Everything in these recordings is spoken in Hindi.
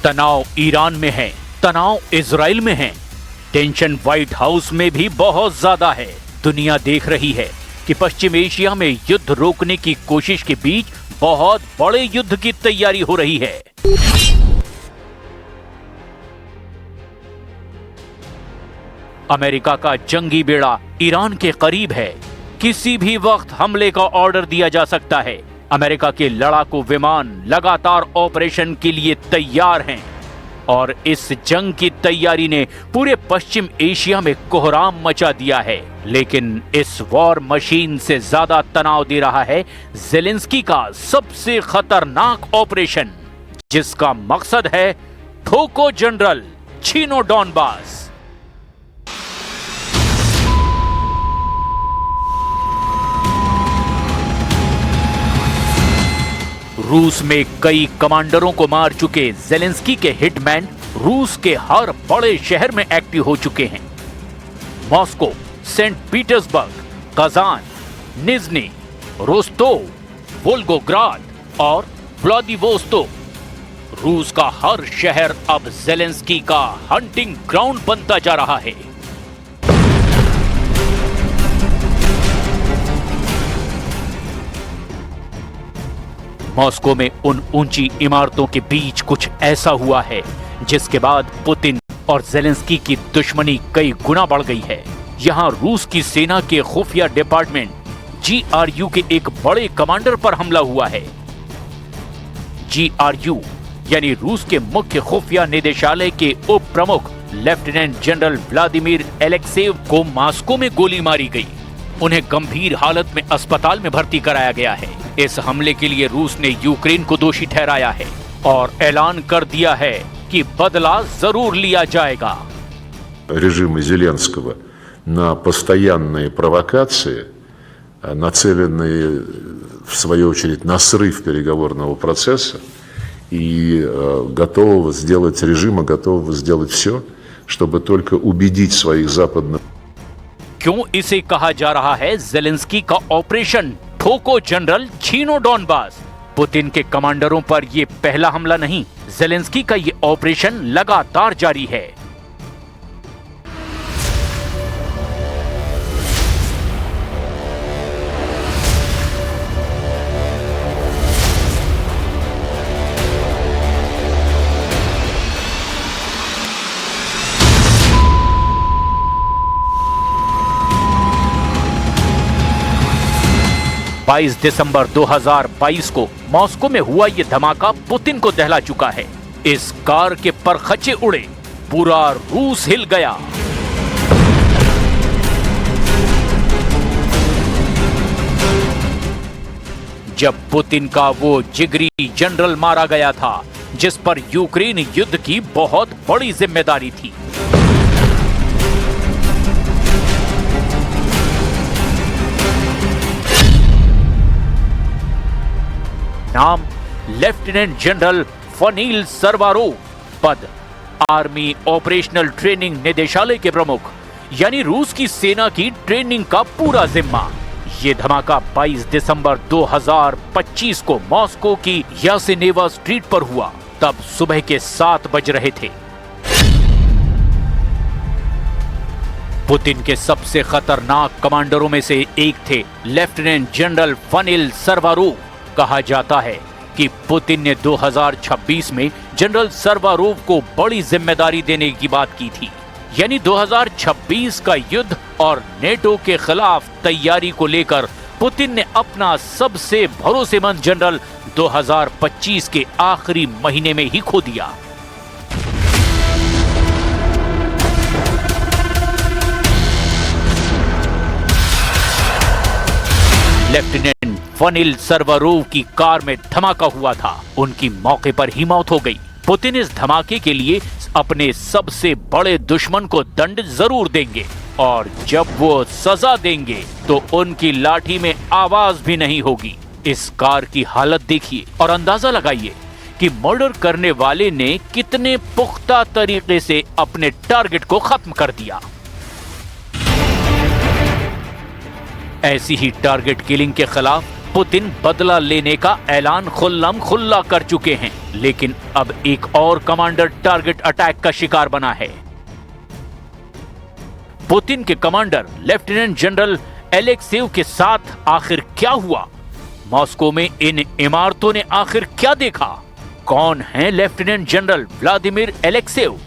तनाव ईरान में है, तनाव इजराइल में है, टेंशन व्हाइट हाउस में भी बहुत ज्यादा है। दुनिया देख रही है कि पश्चिम एशिया में युद्ध रोकने की कोशिश के बीच बहुत बड़े युद्ध की तैयारी हो रही है। अमेरिका का जंगी बेड़ा ईरान के करीब है। किसी भी वक्त हमले का ऑर्डर दिया जा सकता है। अमेरिका के लड़ाकू विमान लगातार ऑपरेशन के लिए तैयार हैं और इस जंग की तैयारी ने पूरे पश्चिम एशिया में कोहराम मचा दिया है। लेकिन इस वॉर मशीन से ज्यादा तनाव दे रहा है ज़ेलेंस्की का सबसे खतरनाक ऑपरेशन, जिसका मकसद है ठोको जनरल, छीनो डॉनबास। रूस में कई कमांडरों को मार चुके ज़ेलेंस्की के हिटमैन रूस के हर बड़े शहर में एक्टिव हो चुके हैं। Moscow, Saint Petersburg, Kazan, Nizhny, Rostov, Volgograd और व्लादिवोस्तोक। रूस का हर शहर अब ज़ेलेंस्की का हंटिंग ग्राउंड बनता जा रहा है। मॉस्को में उन ऊंची इमारतों के बीच कुछ ऐसा हुआ है जिसके बाद पुतिन और ज़ेलेंस्की की दुश्मनी कई गुना बढ़ गई है। यहां रूस की सेना के खुफिया डिपार्टमेंट GRU के एक बड़े कमांडर पर हमला हुआ है। GRU यानी रूस के मुख्य खुफिया निदेशालय के उप प्रमुख लेफ्टिनेंट जनरल व्लादिमीर एलेक्सेव को मॉस्को में गोली मारी गई। उन्हें गंभीर हालत में अस्पताल में भर्ती कराया गया है। इस हमले के लिए रूस ने यूक्रेन को दोषी ठहराया है और ऐलान कर दिया है कि बदला जरूर लिया जाएगा। Режима Зеленского на постоянные провокации, нацеленные в свою очередь на срыв переговорного процесса и готового сделать все, чтобы только убедить своих западных. क्यों इसे कहा जा रहा है ज़ेलेंस्की का ऑपरेशन ठोको जनरल, छीनो डॉनबास? पुतिन के कमांडरों पर यह पहला हमला नहीं, ज़ेलेंस्की का यह ऑपरेशन लगातार जारी है। बाईस दिसंबर 2022 को मॉस्को में हुआ यह धमाका पुतिन को दहला चुका है। इस कार के परखच्चे उड़े, पूरा रूस हिल गया। जब पुतिन का वो जिगरी जनरल मारा गया था जिस पर यूक्रेन युद्ध की बहुत बड़ी जिम्मेदारी थी। नाम लेफ्टिनेंट जनरल फनील सरवारोव, पद आर्मी ऑपरेशनल ट्रेनिंग निदेशालय के प्रमुख, यानी रूस की सेना की ट्रेनिंग का पूरा जिम्मा। ये धमाका 22 दिसंबर 2025 को मॉस्को की यासेनेवा स्ट्रीट पर हुआ। तब सुबह के 7 बज रहे थे। पुतिन के सबसे खतरनाक कमांडरों में से एक थे लेफ्टिनेंट जनरल फनील सरवारोव। कहा जाता है कि पुतिन ने 2026 में जनरल सरवारोव को बड़ी जिम्मेदारी देने की बात की थी, यानी 2026 का युद्ध और नेटो के खिलाफ तैयारी को लेकर पुतिन ने अपना सबसे भरोसेमंद जनरल 2025 के आखिरी महीने में ही खो दिया। लेफ्टिनेंट फनील सरवारोव की कार में धमाका हुआ था। उनकी मौके पर ही मौत हो गई। पुतिन इस धमाके के लिए अपने सबसे बड़े दुश्मन को दंड जरूर देंगे और जब वो सजा देंगे तो उनकी लाठी में आवाज भी नहीं होगी। इस कार की हालत देखिए और अंदाजा लगाइए कि मर्डर करने वाले ने कितने पुख्ता तरीके से अपने टारगेट को खत्म कर दिया। ऐसी ही टारगेट किलिंग के खिलाफ पुतिन बदला लेने का ऐलान खुल्लम खुल्ला कर चुके हैं, लेकिन अब एक और कमांडर टारगेट अटैक का शिकार बना है। पुतिन के कमांडर लेफ्टिनेंट जनरल एलेक्सेव के साथ आखिर क्या हुआ? मॉस्को में इन इमारतों ने आखिर क्या देखा? कौन हैं लेफ्टिनेंट जनरल व्लादिमीर एलेक्सेव?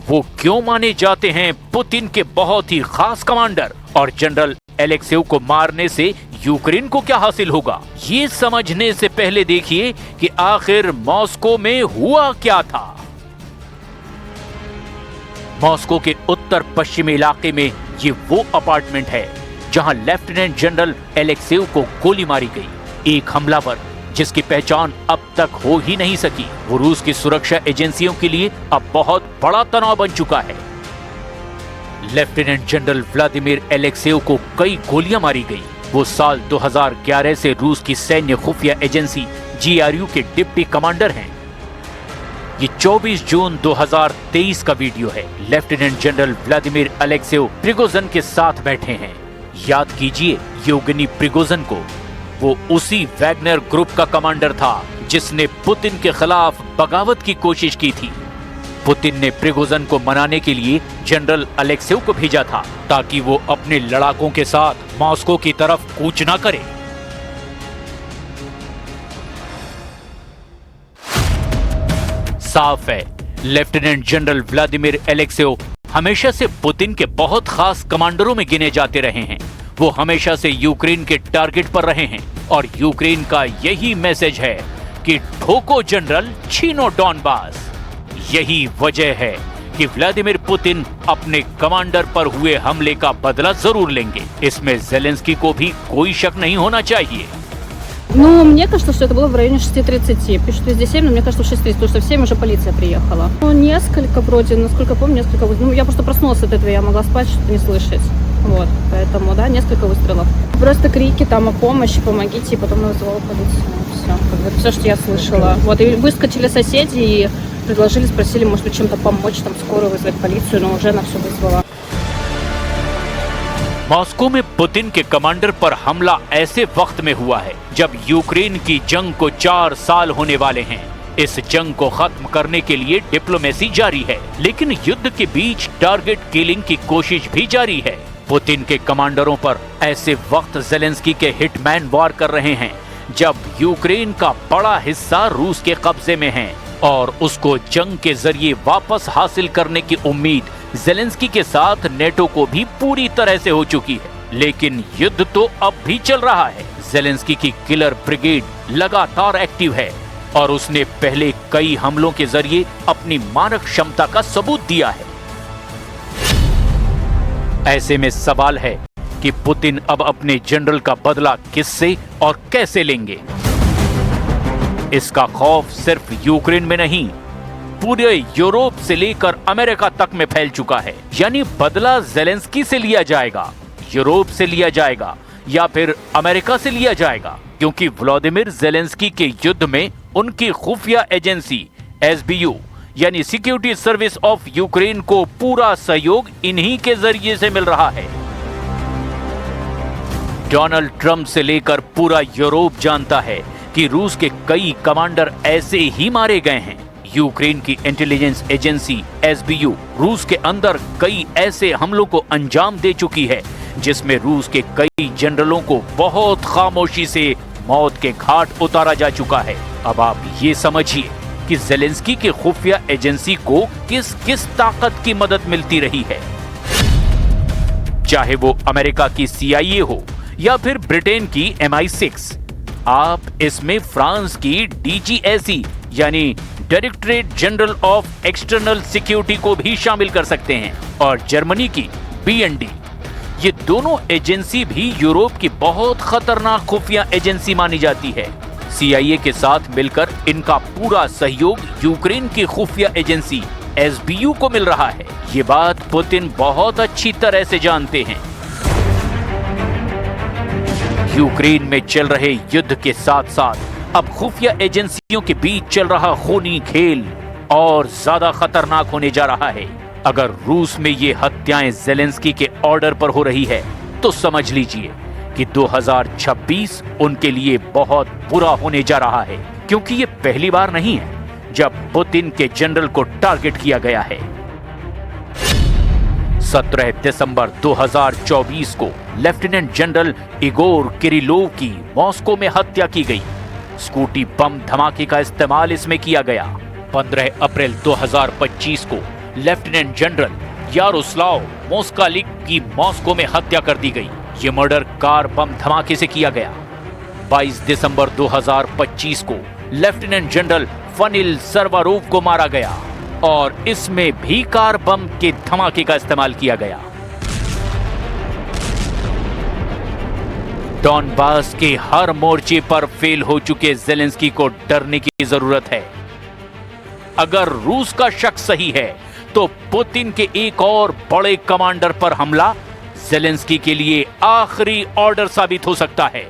वो क्यों माने जाते हैं पुतिन के बहुत ही खास कमांडर? और जनरल एलेक्सेव को मारने से यूक्रेन को क्या हासिल होगा? ये समझने से पहले देखिए कि आखिर मॉस्को में हुआ क्या था। मॉस्को के उत्तर पश्चिमी इलाके में ये वो अपार्टमेंट है जहां लेफ्टिनेंट जनरल एलेक्सेव को गोली मारी गई। एक हमलावर जिसकी पहचान अब तक हो ही नहीं सकी। वो रूस की सुरक्षा एजेंसियों के लिए अब बहुत बड़ा तनाव बन चुका है। लेफ्टिनेंट जनरल व्लादिमीर एलेक्सेव को कई गोलियां मारी गई। वो साल 2011 से रूस की सैन्य खुफिया एजेंसी GRU के डिप्टी कमांडर हैं। ये 24 जून 2023 का वीडियो है। लेफ्टिनेंट जनरल व्लादिमीर एलेक्सेव प्रिगोजिन के साथ बैठे हैं। याद कीजिए येवगेनी प्रिगोजिन को। वो उसी वैगनर ग्रुप का कमांडर था जिसने पुतिन के खिलाफ बगावत की कोशिश की थी। पुतिन ने प्रिगोजिन को मनाने के लिए जनरल एलेक्सेव को भेजा था ताकि वो अपने लड़ाकों के साथ मॉस्को की तरफ कूच ना करे। साफ है, लेफ्टिनेंट जनरल व्लादिमीर एलेक्सेव हमेशा से पुतिन के बहुत खास कमांडरों में गिने जाते रहे हैं। वो हमेशा से यूक्रेन के टारगेट पर रहे हैं और यूक्रेन का यही मैसेज है कि ठोको जनरल, छीनो डॉनबास। यही वजह है कि व्लादिमीर पुतिन अपने कमांडर पर हुए हमले का बदला जरूर लेंगे। इसमें ज़ेलेंस्की को भी कोई शक नहीं होना चाहिए। Ну, мне кажется, что это было в районе 6:30. Пишут везде 7, но мне кажется, в 6:30, потому что в 7 уже полиция приехала. Ну, несколько вроде, насколько помню, несколько выстрелов. Ну, я просто проснулась от этого, я могла спать, что-то не слышать. Вот, поэтому, да, несколько выстрелов. Просто крики там о помощи, помогите, и потом я вызвала полицию. Все, как бы, все, что я слышала. Вот, и выскочили соседи и предложили, спросили, может быть, чем-то помочь, там, скорую вызвать полицию, но уже она все вызвала. मॉस्को में पुतिन के कमांडर पर हमला ऐसे वक्त में हुआ है जब यूक्रेन की जंग को 4 साल होने वाले हैं। इस जंग को खत्म करने के लिए डिप्लोमेसी जारी है, लेकिन युद्ध के बीच टारगेट किलिंग की कोशिश भी जारी है। पुतिन के कमांडरों पर ऐसे वक्त ज़ेलेंस्की के हिटमैन वार कर रहे हैं जब यूक्रेन का बड़ा हिस्सा रूस के कब्जे में है और उसको जंग के जरिए वापस हासिल करने की उम्मीद ज़ेलेंस्की के साथ नेटो को भी पूरी तरह से हो चुकी है। लेकिन युद्ध तो अब भी चल रहा है। ज़ेलेंस्की की किलर ब्रिगेड लगातार एक्टिव है और उसने पहले कई हमलों के जरिए अपनी मारक क्षमता का सबूत दिया है। ऐसे में सवाल है कि पुतिन अब अपने जनरल का बदला किससे और कैसे लेंगे। इसका खौफ सिर्फ यूक्रेन में नहीं, पूरे यूरोप से लेकर अमेरिका तक में फैल चुका है। यानी बदला ज़ेलेंस्की से लिया जाएगा, यूरोप से लिया जाएगा या फिर अमेरिका से लिया जाएगा, क्योंकि व्लादिमीर ज़ेलेंस्की के युद्ध में उनकी खुफिया एजेंसी SBU यानी सिक्योरिटी सर्विस ऑफ यूक्रेन को पूरा सहयोग इन्हीं के जरिए से मिल रहा है। डोनाल्ड ट्रंप से लेकर पूरा यूरोप जानता है कि रूस के कई कमांडर ऐसे ही मारे गए हैं। यूक्रेन की इंटेलिजेंस एजेंसी SBU रूस के अंदर कई ऐसे हमलों को अंजाम दे चुकी है जिसमें रूस के कई जनरलों को बहुत खामोशी से मौत के घाट उतारा जा चुका है। अब आप ये समझिए कि ज़ेलेंस्की की खुफिया एजेंसी को किस किस ताकत की मदद मिलती रही है, चाहे वो अमेरिका की CIA हो या फिर ब्रिटेन की MI6। आप इसमें फ्रांस की DGSE यानी directorate general of external security को भी शामिल कर सकते हैं और जर्मनी की BND। ये दोनों एजेंसी भी यूरोप की बहुत खतरनाक खुफिया एजेंसी मानी जाती है। CIA के साथ मिलकर इनका पूरा सहयोग यूक्रेन की खुफिया एजेंसी SBU को मिल रहा है। ये बात पुतिन बहुत अच्छी तरह से जानते हैं। यूक्रेन में चल रहे युद्ध के साथ साथ अब खुफिया एजेंसियों के बीच चल रहा खूनी खेल और ज्यादा खतरनाक होने जा रहा है। अगर रूस में ये हत्याएं ज़ेलेंस्की के ऑर्डर पर हो रही है तो समझ लीजिए कि 2026 उनके लिए बहुत बुरा होने जा रहा है, क्योंकि ये पहली बार नहीं है जब पुतिन के जनरल को टारगेट किया गया है। 17 दिसंबर 2024 को लेफ्टिनेंट जनरल इगोर किरिलोव की मॉस्को में हत्या की गई। स्कूटी बम धमाके का इस्तेमाल इसमें किया गया। 15 अप्रैल 2025 को लेफ्टिनेंट जनरल यारोस्लाव मोस्कालिक की मॉस्को में हत्या कर दी गई। ये मर्डर कार बम धमाके से किया गया। 22 दिसंबर 2025 को लेफ्टिनेंट जनरल फनिल सर्वारोव को मारा गया और इसमें भी कार बम के धमाके का इस्तेमाल किया गया। डॉनबास के हर मोर्चे पर फेल हो चुके ज़ेलेंस्की को डरने की जरूरत है। अगर रूस का शक सही है तो पुतिन के एक और बड़े कमांडर पर हमला ज़ेलेंस्की के लिए आखिरी ऑर्डर साबित हो सकता है।